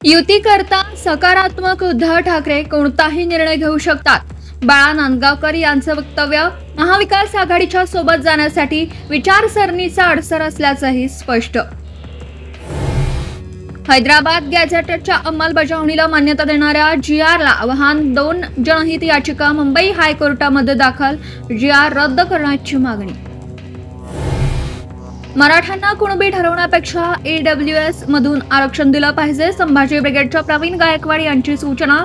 युती करता सकारात्मक उद्धव ठाकरे कोणताही निर्णय घेऊ शकतात. बाळा नांदगावकर यांचं वक्तव्य महाविकास आघाडीच्या सोबत जाण्यासाठी विचारसरणीचा अडसर असल्याचंही स्पष्ट. हैदराबाद गॅझेटच्या अंमलबजावणीला मान्यता देणाऱ्या GRला आव्हान. 2 जनहित याचिका मुंबई हायकोर्टामध्ये दाखल. GR रद्द करण्याची मागणी. मराठ्यांना कुणबी ठरवण्यापेक्षा AWS मधून आरक्षण दिलं पाहिजे. संभाजी ब्रिगेडच्या प्रवीण गायकवाड यांची सूचना.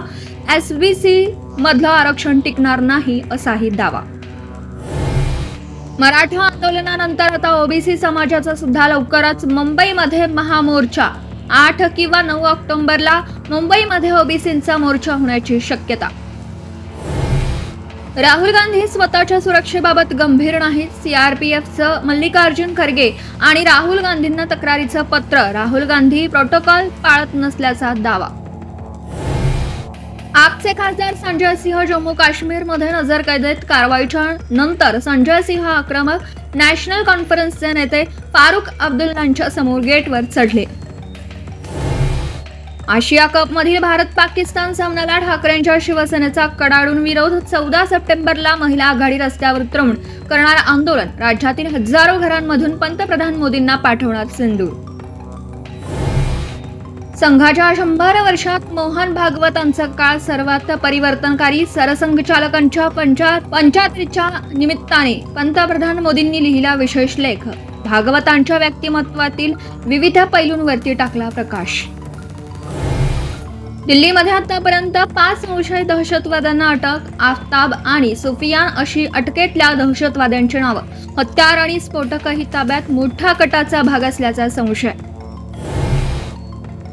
SBC मधलं आरक्षण टिकणार नाही असाही दावा. मराठा आंदोलनानंतर आता OBC समाजाचा सुद्धा लवकरच मुंबईमध्ये महामोर्चा. 8 किंवा 9 ऑक्टोबरला मुंबईमध्ये OBCंचा मोर्चा होण्याची शक्यता. राहुल गांधी स्वतःच्या सुरक्षेबाबत गंभीर नाहीत. CRPFचं मल्लिकार्जुन खरगे आणि राहुल गांधींना तक्रारीचं पत्र. राहुल गांधी प्रोटोकॉल पाळत नसल्याचा दावा. आपचे खासदार संजय सिंह जम्मू काश्मीरमध्ये नजरकैदेत. कारवाईच्या नंतर संजय सिंह आक्रमक. नॅशनल कॉन्फरन्सचे नेते फारुख अब्दुल्लांच्या समोर गेटवर चढले. आशिया कपमधील भारत पाकिस्तान सामन्याला ठाकरेंच्या शिवसेनेचा कडाडून विरोध. 14 सप्टेंबरला महिला आघाडी रस्त्यावर उतरवून करणार आंदोलन. राज्यातील हजारो घरांमधून पंतप्रधान मोदींना पाठवणार सिंदूर. संघाच्या 100 वर्षात मोहन भागवतांचा काळ सर्वात परिवर्तनकारी. सरसंघचालकांच्या 75च्या निमित्ताने पंतप्रधान मोदींनी लिहिला विशेष लेख. भागवतांच्या व्यक्तिमत्वातील विविध पैलूंवरती टाकला प्रकाश. दिल्लीमध्ये आतापर्यंत 5 संशयित दहशतवाद्यांना अटक. आफताब आणि सुफियान अशी अटकेतल्या दहशतवाद्यांची नावं. हत्यार आणि स्फोटकही ताब्यात. मोठा कटाचा भाग असल्याचा संशय.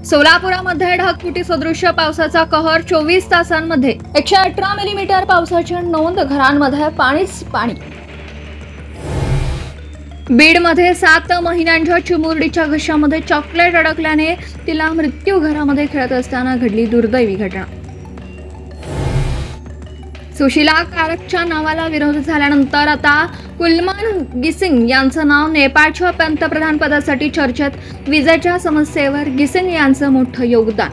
सोलापुरामध्ये ढगफुटी सदृश्य पावसाचा कहर. 24 तासांमध्ये 118 मिलीमीटर पावसाची नोंद. घरांमध्ये पाणीच पाणी. बीडमध्ये 7 महिन्यांच्या चिमुरडीच्या घशामध्ये चॉकलेट अडकल्याने तिला मृत्यू. घरामध्ये खेळत असताना घडली दुर्दैवी घटना. सुशीला कारकच्या नावाला विरोध झाल्यानंतर आता कुलमान गिसिंग यांचं नाव नेपाळच्या पंतप्रधान पदासाठी चर्चेत. विजेच्या समस्येवर गिसिंग यांचं मोठं योगदान.